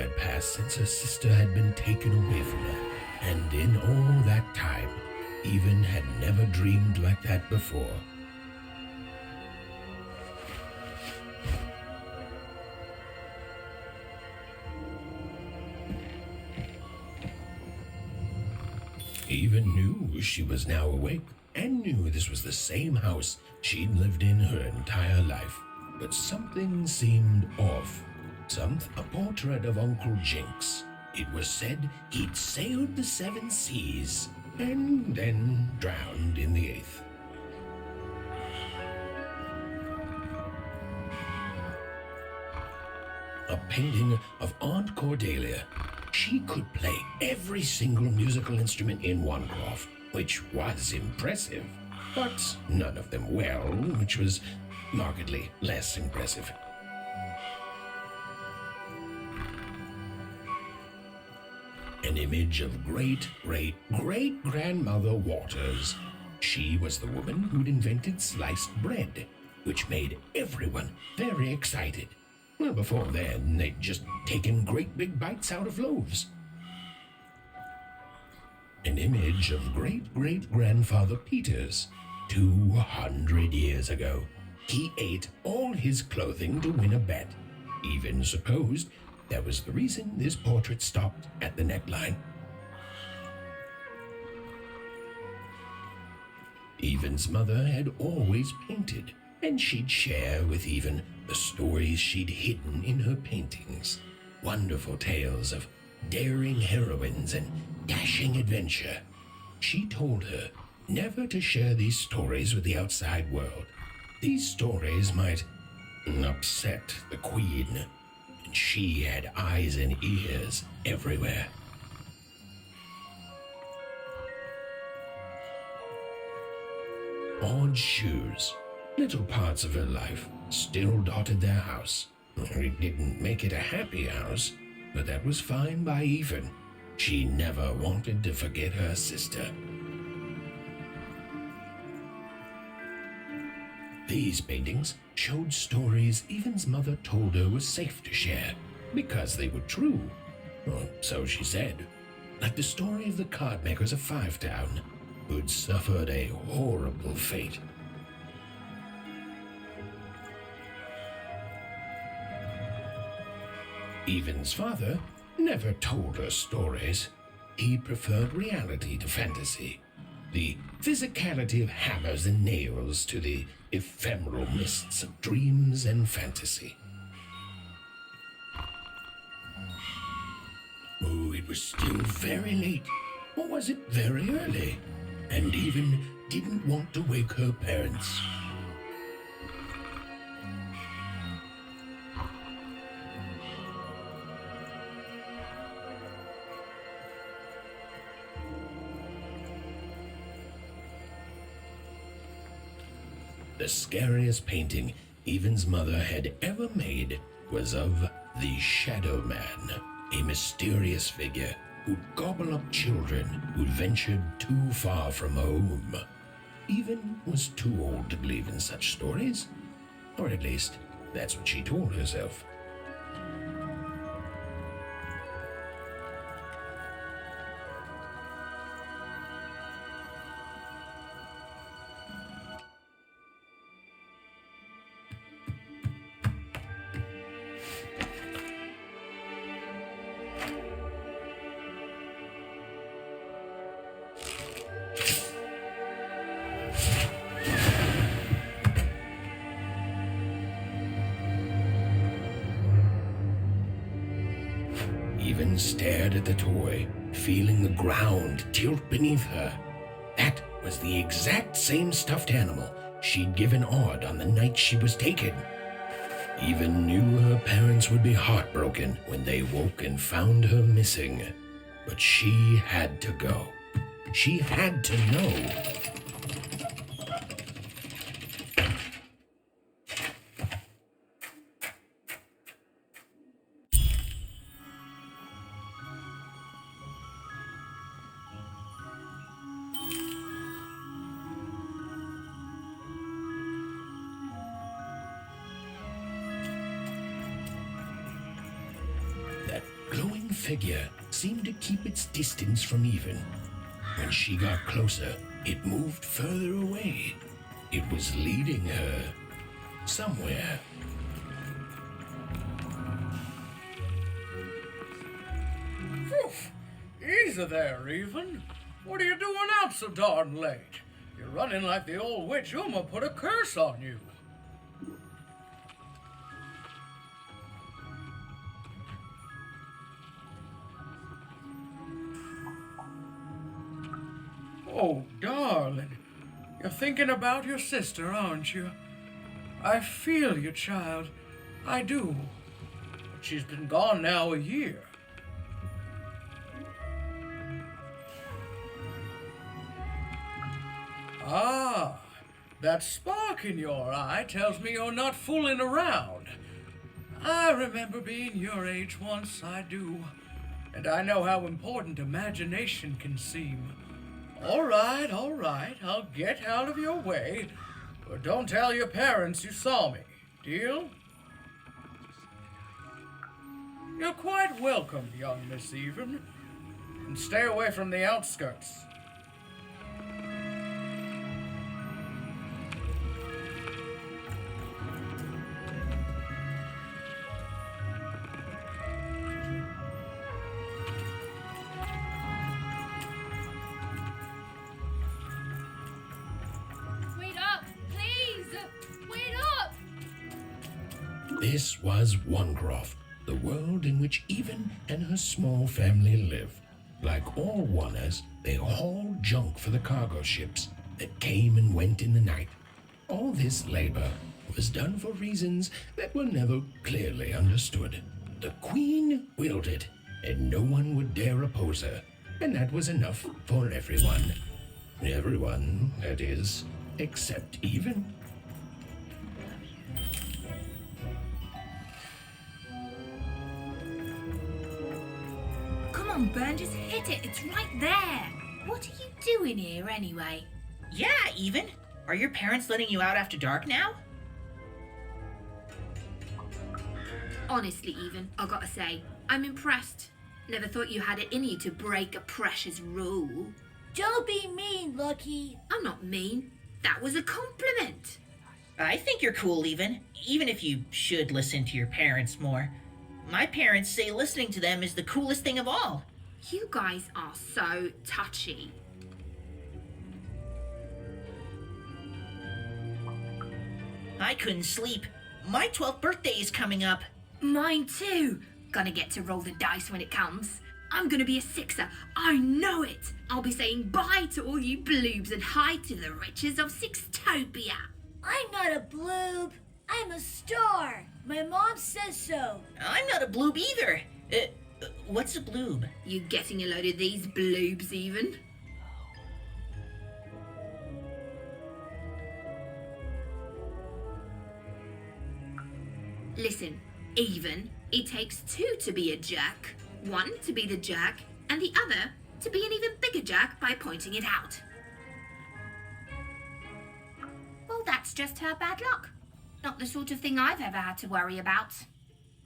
had passed since her sister had been taken away from her, and in all that time, Even had never dreamed like that before. Even knew she was now awake and knew this was the same house she'd lived in her entire life. But something seemed off. A portrait of Uncle Jinx. It was said he'd sailed the 7 seas and then drowned in the 8th. A painting of Aunt Cordelia. She could play every single musical instrument in one cloth, which was impressive, but none of them well, which was markedly less impressive. An image of great-great-great-grandmother Waters. She was the woman who'd invented sliced bread, which made everyone very excited. Well, before then, they'd just taken great big bites out of loaves. An image of great-great-grandfather Peters. 200 years ago, he ate all his clothing to win a bet. Even supposed that was the reason this portrait stopped at the neckline. Even's mother had always painted, and she'd share with Even the stories she'd hidden in her paintings. Wonderful tales of daring heroines and dashing adventure. She told her never to share these stories with the outside world. These stories might upset the Queen, and she had eyes and ears everywhere. Odd shoes. Little parts of her life still dotted their house. It didn't make it a happy house, but that was fine by Even. She never wanted to forget her sister. These paintings showed stories Even's mother told her was safe to share, because they were true. Or so she said. Like the story of the card makers of Five Town, who'd suffered a horrible fate. Even's father never told her stories. He preferred reality to fantasy, the physicality of hammers and nails to the ephemeral mists of dreams and fantasy. Oh, it was still very late, or was it very early? And Even didn't want to wake her parents. The scariest painting Even's mother had ever made was of the Shadow Man, a mysterious figure who'd gobble up children who'd ventured too far from home. Even was too old to believe in such stories, or at least that's what she told herself. Even stared at the toy, feeling the ground tilt beneath her. That was the exact same stuffed animal she'd given Odd on the night she was taken. Even knew her parents would be heartbroken when they woke and found her missing. But she had to go. She had to know. figure seemed to keep its distance from Even. When she got closer, it moved further away. It was leading her somewhere. Oof. Easy there, Even. What are you doing out so darn late? You're running like the old witch Uma put a curse on you. Oh, darling. You're thinking about your sister, aren't you? I feel you, child. I do. But she's been gone now a year. Ah, that spark in your eye tells me you're not fooling around. I remember being your age once, I do. And I know how important imagination can seem. All right, I'll get out of your way. But don't tell your parents you saw me. Deal? You're quite welcome, young Miss Even. And stay away from the outskirts. This was Onecroft, the world in which Even and her small family lived. Like all Wanners, they hauled junk for the cargo ships that came and went in the night. All this labor was done for reasons that were never clearly understood. The Queen willed it, and no one would dare oppose her, and that was enough for everyone. Everyone, that is, except Even. Come on, Burn, just hit it. It's right there. What are you doing here anyway? Yeah, Even. Are your parents letting you out after dark now? Honestly, Even, I gotta say, I'm impressed. Never thought you had it in you to break a precious rule. Don't be mean, Lucky. I'm not mean. That was a compliment. I think you're cool, even if you should listen to your parents more. My parents say listening to them is the coolest thing of all. You guys are so touchy. I couldn't sleep. My 12th birthday is coming up. Mine too. Gonna get to roll the dice when it comes. I'm gonna be a sixer. I know it. I'll be saying bye to all you bloobs and hi to the riches of Sixtopia. I'm not a bloob. I'm a star. My mom says so. I'm not a bloob either. What's a bloob? You getting a load of these bloobs, Even? Listen, Even, it takes two to be a jack. One to be the jack, and the other to be an even bigger jack by pointing it out. Well, that's just her bad luck. Not the sort of thing I've ever had to worry about.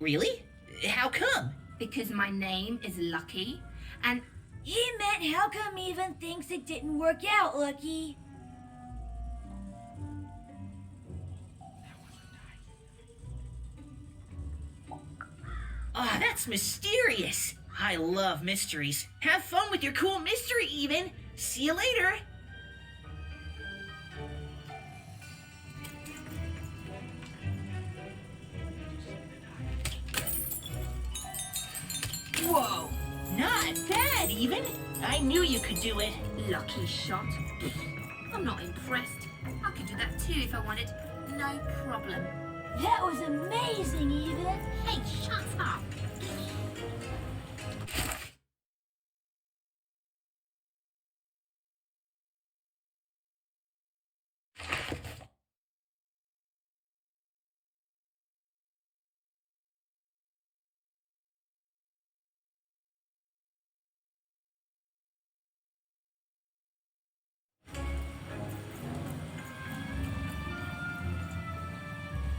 Really? How come? Because my name is Lucky, and He meant how come Even thinks it didn't work out, Lucky? Ah, that's mysterious. I love mysteries. Have fun with your cool mystery, Even. See you later. Whoa, not bad, Even. I knew you could do it. lucky shot. I'm not impressed. I could do that too if I wanted. No problem. That was amazing, Even. Hey, shut up.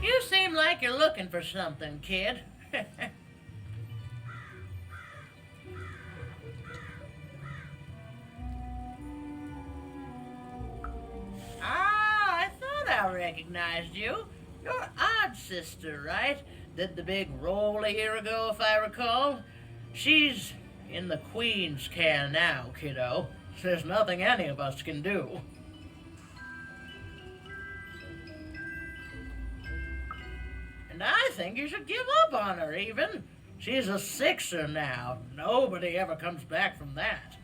You seem like you're looking for something, kid. thought I recognized you. You're Odd Sister, right? Did the big roll a year ago, if I recall. She's in the Queen's care now, kiddo. There's nothing any of us can do. And I think you should give up on her, even. She's a sixer now. Nobody ever comes back from that.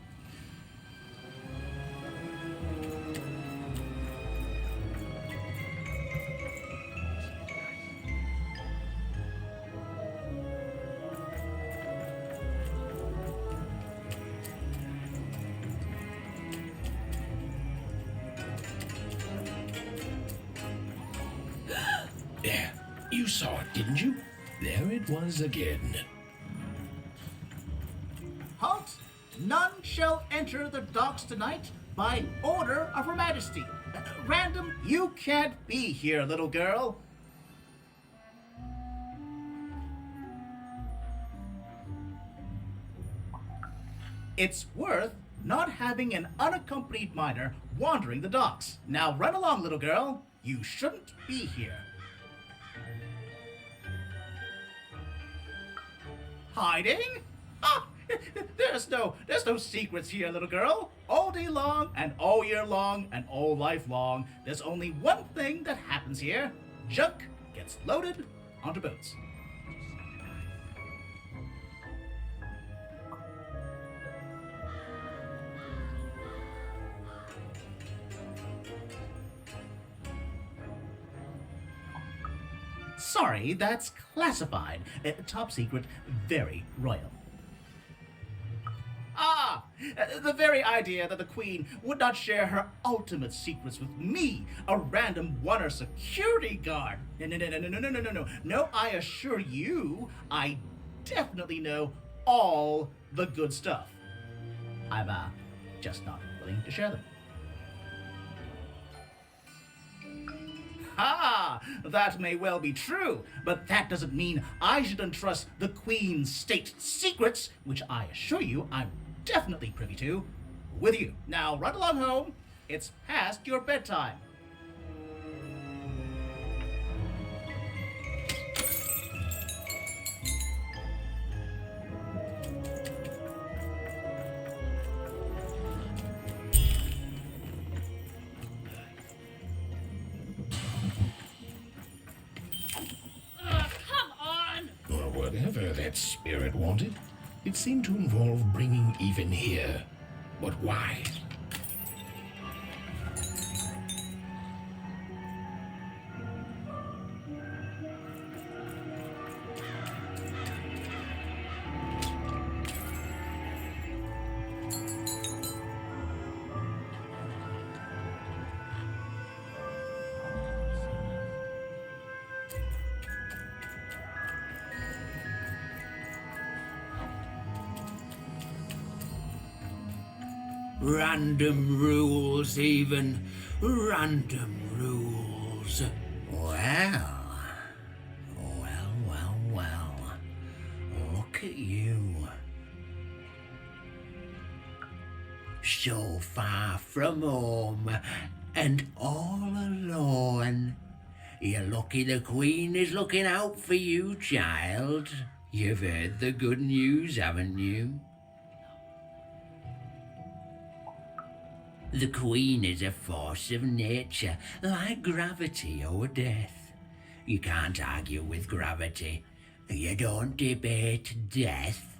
There, you saw it, didn't you? There it was again. Halt! None shall enter the docks tonight by order of Her Majesty. Random, you can't be here, little girl. It's worth not having an unaccompanied minor wandering the docks. Now run along, little girl. You shouldn't be here. Hiding? Ah, there's no secrets here, little girl. All day long and all year long and all life long, there's only one thing that happens here. Junk gets loaded onto boats. Sorry, that's classified. Top secret, very royal. Ah! The very idea that the Queen would not share her ultimate secrets with me, a random water security guard. No. No, I assure you, I definitely know all the good stuff. I'm, just not willing to share them. Ah, that may well be true, but that doesn't mean I should entrust the Queen's state secrets, which I assure you I'm definitely privy to, with you. Now run along home. It's past your bedtime. Whatever that spirit wanted, it seemed to involve bringing even here. But why? Random rules, even. Random rules. Well. Look at you. So far from home and all alone. You're lucky the Queen is looking out for you, child. You've heard the good news, haven't you? The Queen is a force of nature, like gravity or death. You can't argue with gravity. You don't debate death.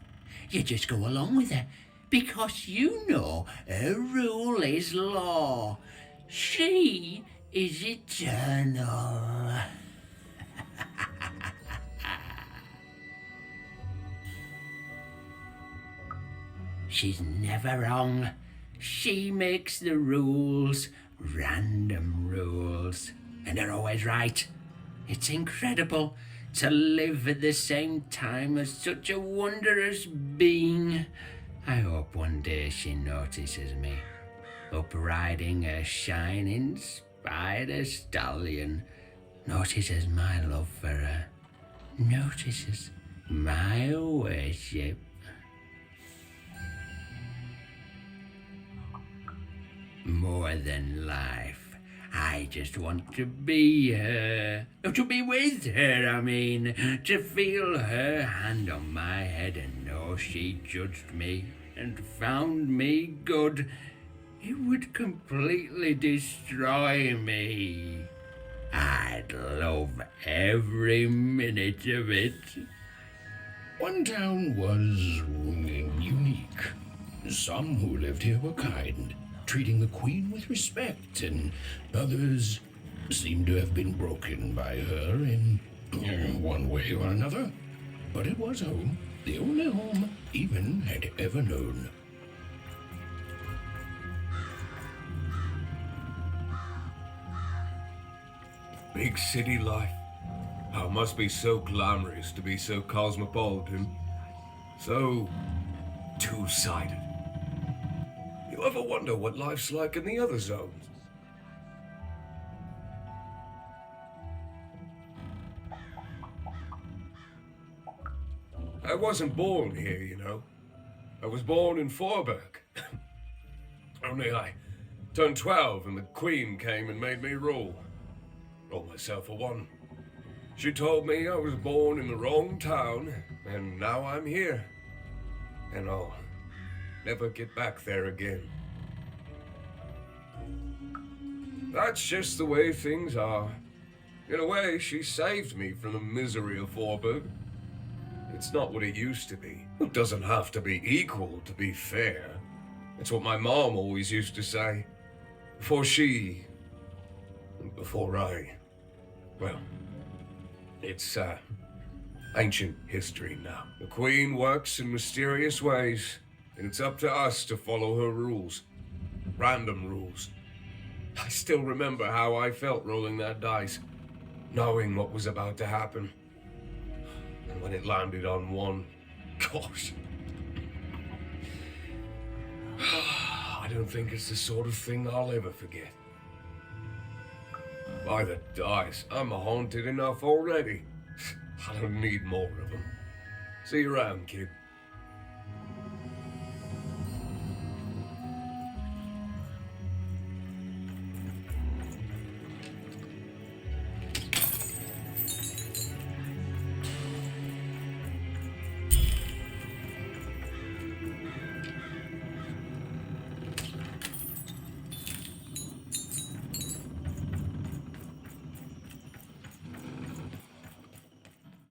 You just go along with her, because you know her rule is law. She is eternal. She's never wrong. She makes the rules, random rules, and they're always right. It's incredible to live at the same time as such a wondrous being. I hope one day she notices me, up riding a shining spider stallion, notices my love for her, notices my worship. More than life, I just want to be her. To be with her, I mean. To feel her hand on my head and know she judged me and found me good. It would completely destroy me. I'd love every minute of it. One town was unique. Some who lived here were kind, treating the queen with respect, and others seemed to have been broken by her in one way or another. But it was home, the only home even had ever known. Big city life. Oh, it must be so glamorous to be so cosmopolitan. So two-sided. You ever wonder what life's like in the other zones? I wasn't born here, you know. I was born in Forberg. Only I turned 12 and the Queen came and made me rule. Rule myself for one. She told me I was born in the wrong town, and now I'm here. And I'll never get back there again. That's just the way things are. In a way, she saved me from the misery of Forberg. It's not what it used to be. It doesn't have to be equal to be fair. That's what my mom always used to say. Before she... before I... well, it's, ancient history now. The Queen works in mysterious ways, and it's up to us to follow her rules. Random rules. I still remember how I felt rolling that dice, knowing what was about to happen. And when it landed on one, gosh. I don't think it's the sort of thing I'll ever forget. By the dice, I'm haunted enough already. I don't need more of them. See you around, kid.